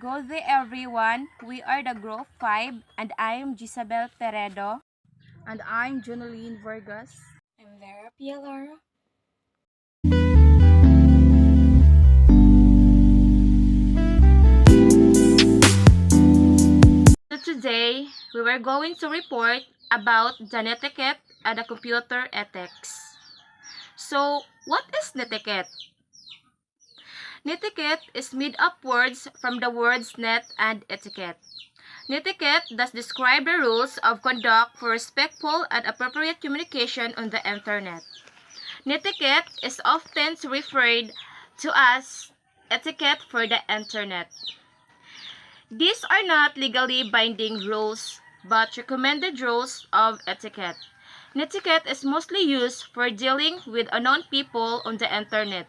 Good day everyone, we are the Group 5 and I am Gisabel Peredo. And I'm Junaline Vargas. I'm Vera Pialara. So today, we were going to report about the netiquette and the computer ethics. So, what is netiquette? Netiquette is made-up words from the words net and etiquette. Netiquette does describe the rules of conduct for respectful and appropriate communication on the internet. Netiquette is often referred to as etiquette for the internet. These are not legally binding rules, but recommended rules of etiquette. Netiquette is mostly used for dealing with unknown people on the internet.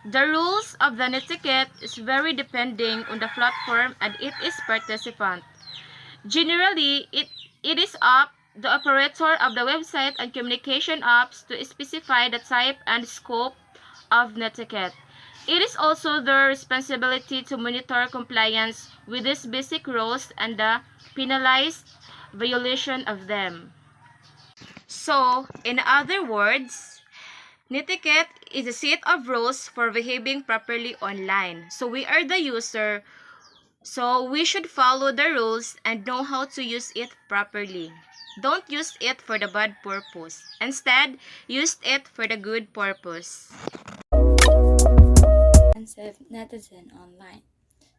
The rules of the netiquette is very depending on the platform and its participant. Generally, it is up the operator of the website and communication apps to specify the type and scope of netiquette. It is also their responsibility to monitor compliance with these basic rules and the penalized violation of them. So, in other words, netiquette is a set of rules for behaving properly online. So, we are the user, so we should follow the rules and know how to use it properly. Don't use it for the bad purpose. Instead, use it for the good purpose. Offensive netizen online.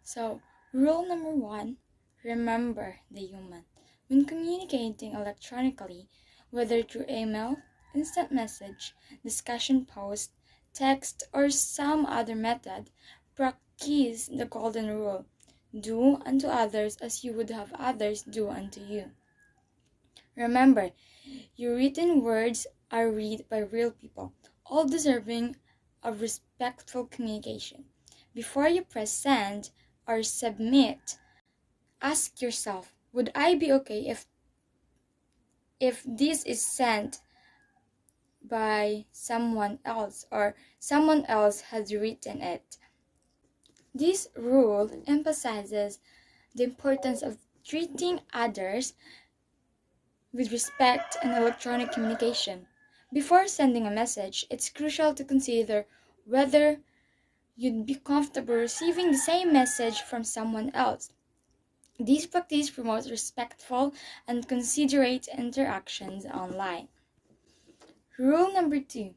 So, rule number 1, remember the human. When communicating electronically, whether through email, instant message, discussion post, text, or some other method, practice the golden rule. Do unto others as you would have others do unto you. Remember, your written words are read by real people, all deserving of respectful communication. Before you press send or submit, ask yourself, would I be okay if this is sent by someone else or someone else has written it? This rule emphasizes the importance of treating others with respect in electronic communication. Before sending a message, it's crucial to consider whether you'd be comfortable receiving the same message from someone else. This practice promotes respectful and considerate interactions online. Rule number 2.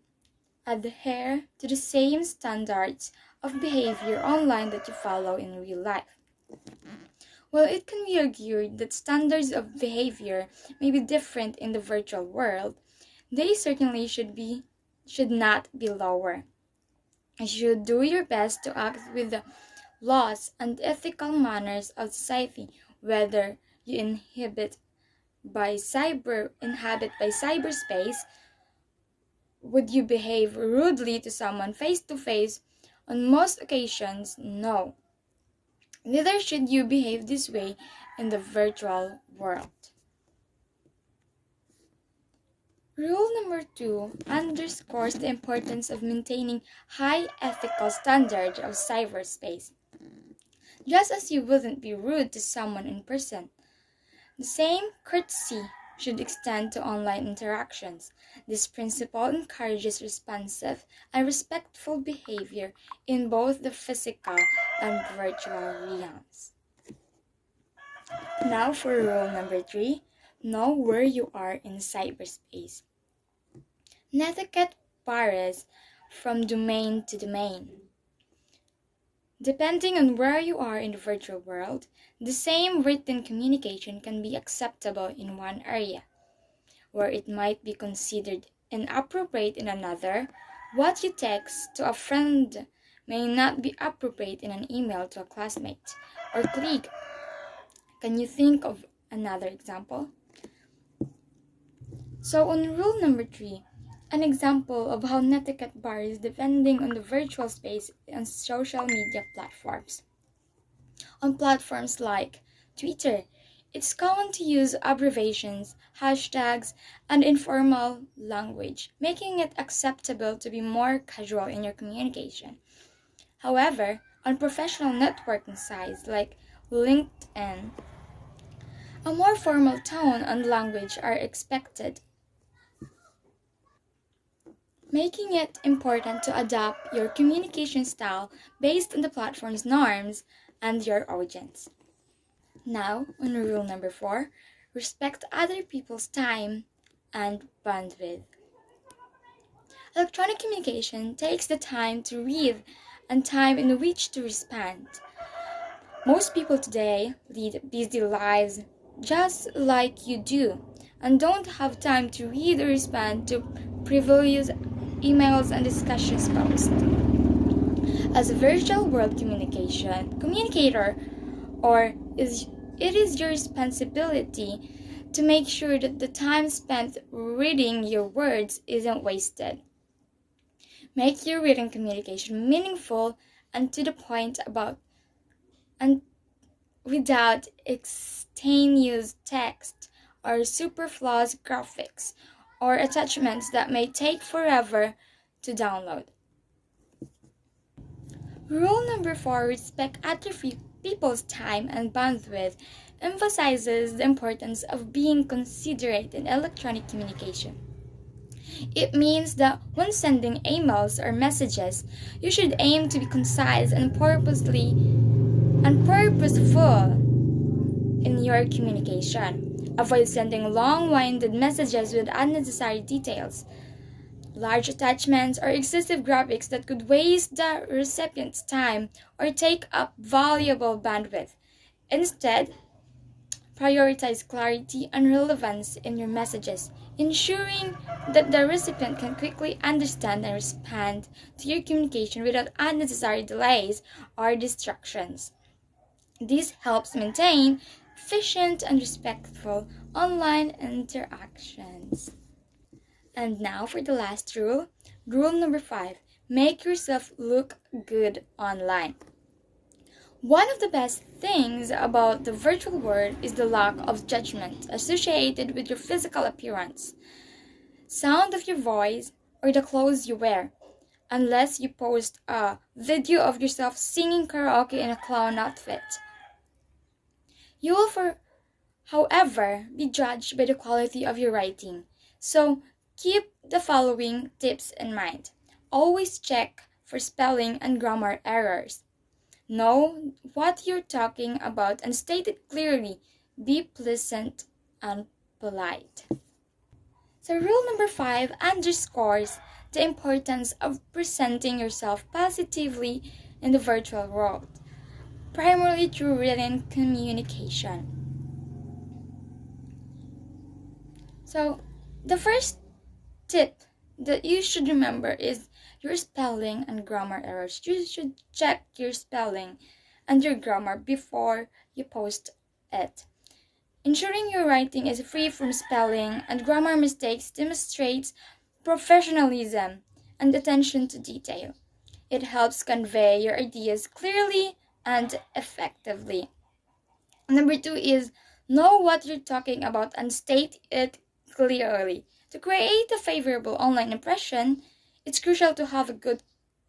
Adhere to the same standards of behavior online that you follow in real life. While it can be argued that standards of behavior may be different in the virtual world, they certainly should not be lower. You should do your best to act with the laws and ethical manners of society, whether you inhabit by cyberspace. Would you behave rudely to someone face to face? On most occasions, no. Neither should you behave this way in the virtual world. Rule number 2 underscores the importance of maintaining high ethical standards of cyberspace. Just as you wouldn't be rude to someone in person, the same courtesy should extend to online interactions. This principle encourages responsive and respectful behavior in both the physical and virtual realms. Now for rule number 3, know where you are in cyberspace. Netiquette varies from domain to domain. Depending on where you are in the virtual world, the same written communication can be acceptable in one area, where it might be considered inappropriate in another. What you text to a friend may not be appropriate in an email to a classmate or colleague. Can you think of another example? So on rule number 3, an example of how netiquette varies depending on the virtual space and social media platforms. On platforms like Twitter, it's common to use abbreviations, hashtags, and informal language, making it acceptable to be more casual in your communication. However, on professional networking sites like LinkedIn, a more formal tone and language are expected, making it important to adapt your communication style based on the platform's norms and your audience. Now, on rule number 4, respect other people's time and bandwidth. Electronic communication takes the time to read and time in which to respond. Most people today lead busy lives just like you do and don't have time to read or respond to previous emails and discussions posts. As a virtual world communicator, it is your responsibility to make sure that the time spent reading your words isn't wasted. Make your written communication meaningful and to the point and without extraneous text or superfluous graphics or attachments that may take forever to download. Rule number 4, respect other people's time and bandwidth, emphasizes the importance of being considerate in electronic communication. It means that when sending emails or messages, you should aim to be concise and purposeful in your communication. Avoid sending long-winded messages with unnecessary details, large attachments, or excessive graphics that could waste the recipient's time or take up valuable bandwidth. Instead, prioritize clarity and relevance in your messages, ensuring that the recipient can quickly understand and respond to your communication without unnecessary delays or distractions. This helps maintain efficient and respectful online interactions. And now for the last rule, rule number 5, make yourself look good online. One of the best things about the virtual world is the lack of judgment associated with your physical appearance, sound of your voice, or the clothes you wear, unless you post a video of yourself singing karaoke in a clown outfit. You will, however, be judged by the quality of your writing, so keep the following tips in mind. Always check for spelling and grammar errors. Know what you're talking about and state it clearly. Be pleasant and polite. So rule number 5 underscores the importance of presenting yourself positively in the virtual world, primarily through written communication. So the first tip that you should remember is your spelling and grammar errors. You should check your spelling and your grammar before you post it. Ensuring your writing is free from spelling and grammar mistakes demonstrates professionalism and attention to detail. It helps convey your ideas clearly and effectively. Number 2 is know what you're talking about and state it clearly. To create a favorable online impression, it's crucial to have a good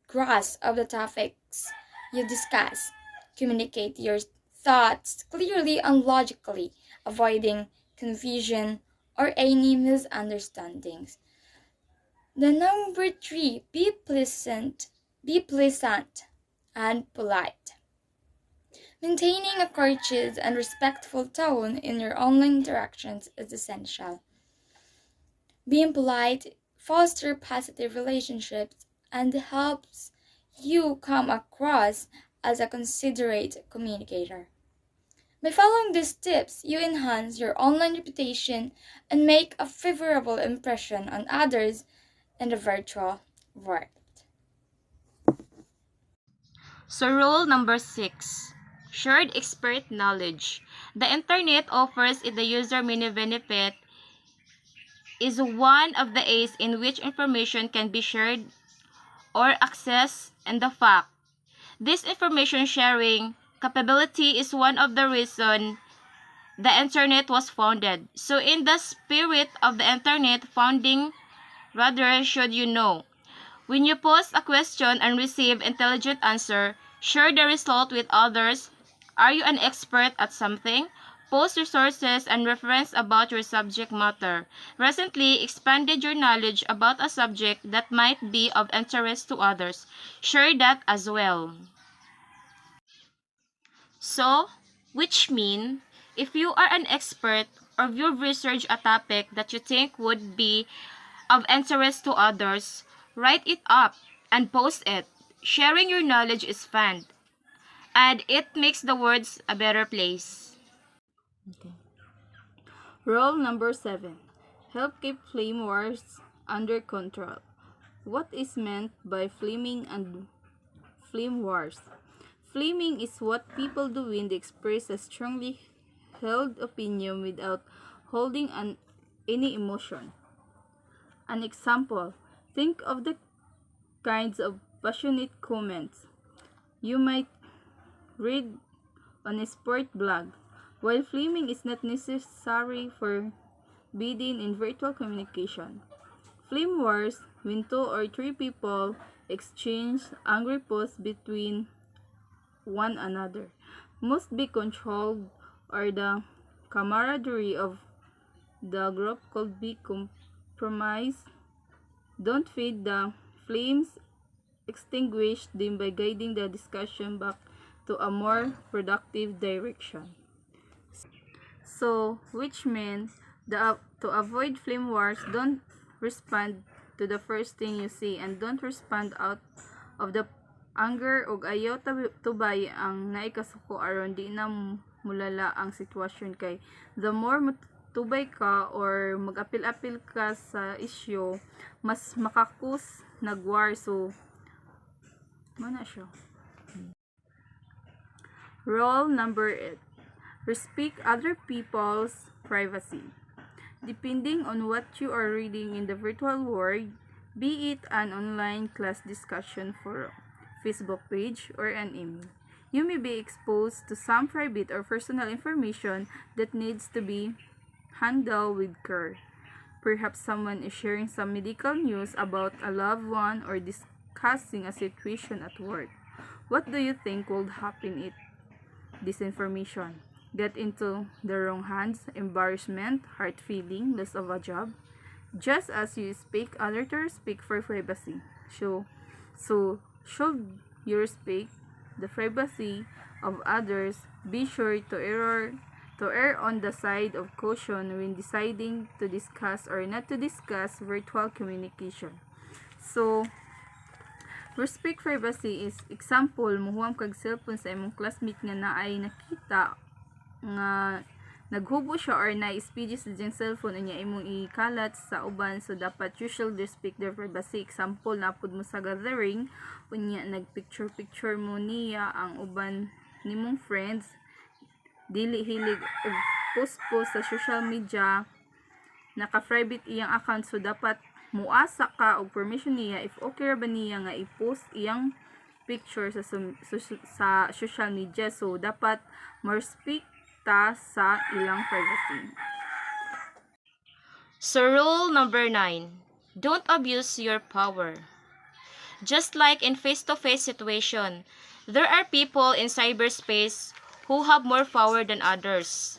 grasp of the topics you discuss. Communicate your thoughts clearly and logically, avoiding confusion or any misunderstandings. The number 3, be pleasant and polite. Maintaining a courteous and respectful tone in your online interactions is essential. Being polite fosters positive relationships and helps you come across as a considerate communicator. By following these tips, you enhance your online reputation and make a favorable impression on others in the virtual world. So rule number 6, shared expert knowledge. The internet offers it the user many benefits is one of the ways in which information can be shared or accessed, and the fact this information sharing capability is one of the reasons the internet was founded. So in the spirit of the internet founding, rather should you know, when you post a question and receive intelligent answer, share the result with others Are you an expert at something? Post resources and reference about your subject matter. Recently expanded your knowledge about a subject that might be of interest to others. Share that as well. So, which mean, if you are an expert or you've researched a topic that you think would be of interest to others, write it up and post it. Sharing your knowledge is fun, and it makes the world a better place. Rule number 7. Help keep flame wars under control. What is meant by flaming and flame wars? Flaming is what people do when they express a strongly held opinion without holding any emotion. An example, think of the kinds of passionate comments you might read on a sport blog. While flaming is not necessary for bidding in virtual communication, flame wars, when 2 or 3 people exchange angry posts between one another, must be controlled or the camaraderie of the group could be compromised. Don't feed the flames, extinguish them by guiding the discussion back to a more productive direction. So, which means to avoid flame wars, don't respond to the first thing you see and don't respond out of the anger ug ayaw tubay ang naikasuko aron di na mulala ang sitwasyon kay the more tubay ka or mag-apil-apil ka sa issue, mas makakus nagwar. So, mana siya. Rule number 8. Respect other people's privacy. Depending on what you are reading in the virtual world, be it an online class discussion forum, Facebook page, or an email, you may be exposed to some private or personal information that needs to be handled with care. Perhaps someone is sharing some medical news about a loved one or discussing a situation at work. What do you think would happen if this information get into the wrong hands? Embarrassment, hurt feeling, loss of a job. Just as you speak, others speak for privacy. So should you respect the privacy of others, be sure to err on the side of caution when deciding to discuss or not to discuss virtual communication. So, respect privacy is example, muhuam kag cellphone sa imong classmate nga naay nakita nga naghubo siya or na-speedy sa diyang cellphone unya imong ikalat sa uban, so dapat you should respect their privacy. Example, napod mo sa gathering unya nagpicture mo niya ang uban nimong friends, dili hilig og post sa social media, naka-private iyang account, so dapat muasa ka og permission niya if okay ra ba niya nga i-post iyang picture sa social media. So dapat ma-respect ta sa ilang privacy. So rule number 9, don't abuse your power. Just like in face-to-face situation, there are people in cyberspace who have more power than others.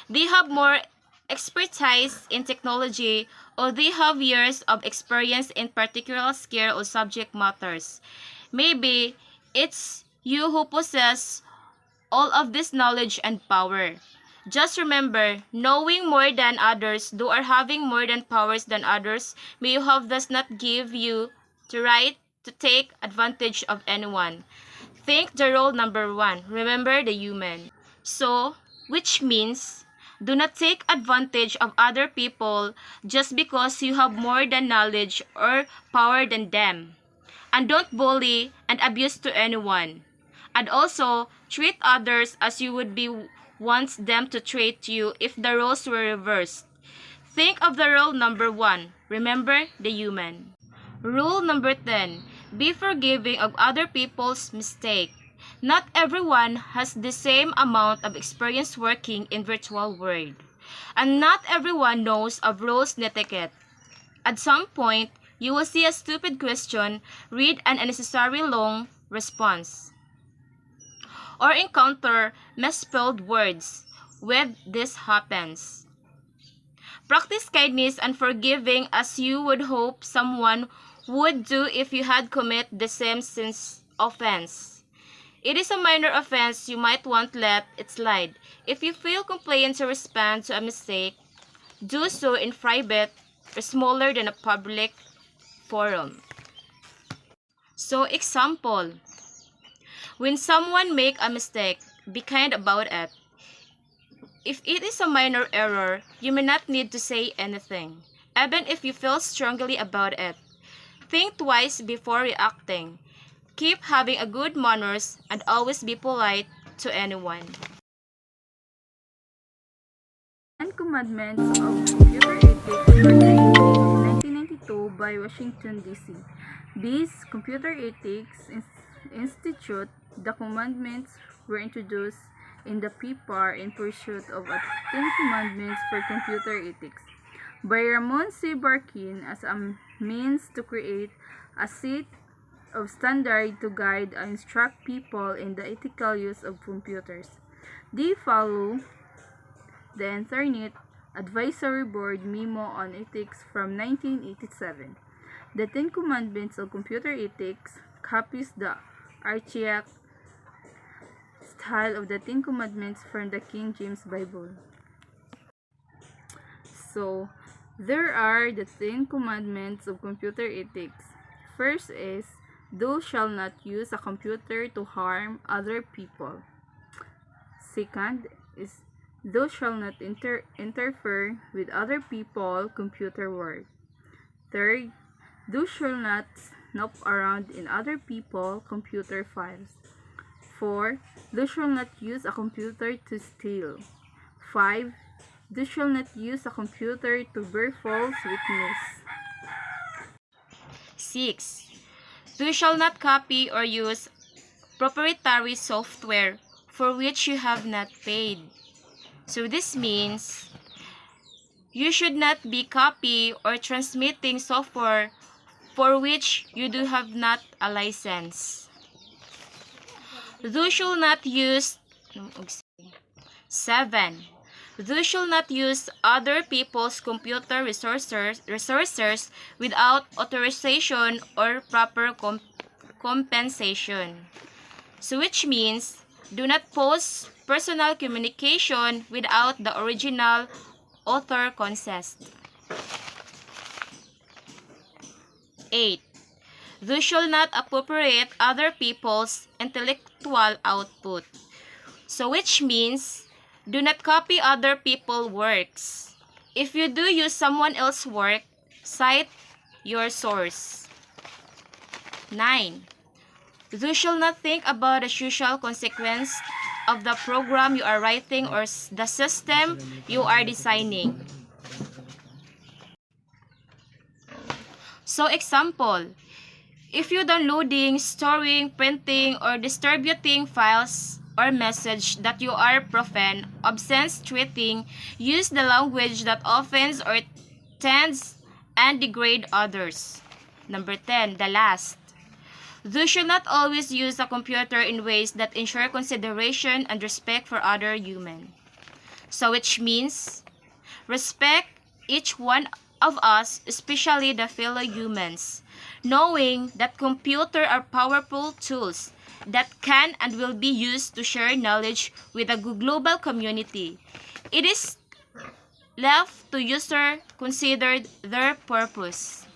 They have more expertise in technology, or they have years of experience in particular skill or subject matters. Maybe it's you who possess all of this knowledge and power. Just remember, knowing more than others, or having more than powers than others, may you have does not give you the right to take advantage of anyone. Think the rule number 1. Remember the human. So, which means, do not take advantage of other people just because you have more than knowledge or power than them. And don't bully and abuse to anyone. And also, treat others as you would be wants them to treat you if the roles were reversed. Think of the rule number 1. Remember the human. Rule number 10. Be forgiving of other people's mistake. Not everyone has the same amount of experience working in virtual world. And not everyone knows of rules and etiquette. At some point, you will see a stupid question, read an unnecessary long response. or encounter misspelled words when this happens. Practice kindness and forgiving as you would hope someone would do if you had committed the same offense. It is a minor offense, you might want to let it slide. If you feel compliant to respond to a mistake, do so in private or smaller than a public forum. So, example, when someone make a mistake, be kind about it. If it is a minor error, you may not need to say anything, even if you feel strongly about it. Think twice before reacting. Keep having a good manners and always be polite to anyone. 10 Commandments of Computer Ethics were created in 1992 by Washington, D.C. These Computer Ethics Institute, the commandments were introduced in the PPAR in pursuit of a 10 Commandments for Computer Ethics by Ramon C. Barkin as a means to create a set of standards to guide and instruct people in the ethical use of computers. They follow the Internet Advisory Board Memo on Ethics from 1987. The 10 Commandments of Computer Ethics copies the archaic style of the 10 Commandments from the King James Bible. So, there are the 10 Commandments of Computer Ethics. First is, thou shalt not use a computer to harm other people. Second is, thou shalt not interfere with other people's computer work. Third, thou shalt not snoop around in other people's computer files. 4. Thou shalt not use a computer to steal. 5. Thou shalt not use a computer to bear false witness. 6. You shall not copy or use proprietary software for which you have not paid. So this means you should not be copy or transmitting software for which you do have not a license. You shall not use 7. You shall not use other people's computer resources without authorization or proper compensation. So which means, do not post personal communication without the original author consent. 8. You shall not appropriate other people's intellectual output. So which means, do not copy other people's works. If you do use someone else's work, cite your source. 9. You shall not think about the social consequence of the program you are writing or the system you are designing. So example, if you downloading, storing, printing, or distributing files or message that you are profane, obscene, treating, use the language that offends or tends and degrade others. Number 10, the last. You should not always use a computer in ways that ensure consideration and respect for other humans. So which means, respect each one of us, especially the fellow humans, knowing that computers are powerful tools that can and will be used to share knowledge with a global community. It is left to user consider their purpose.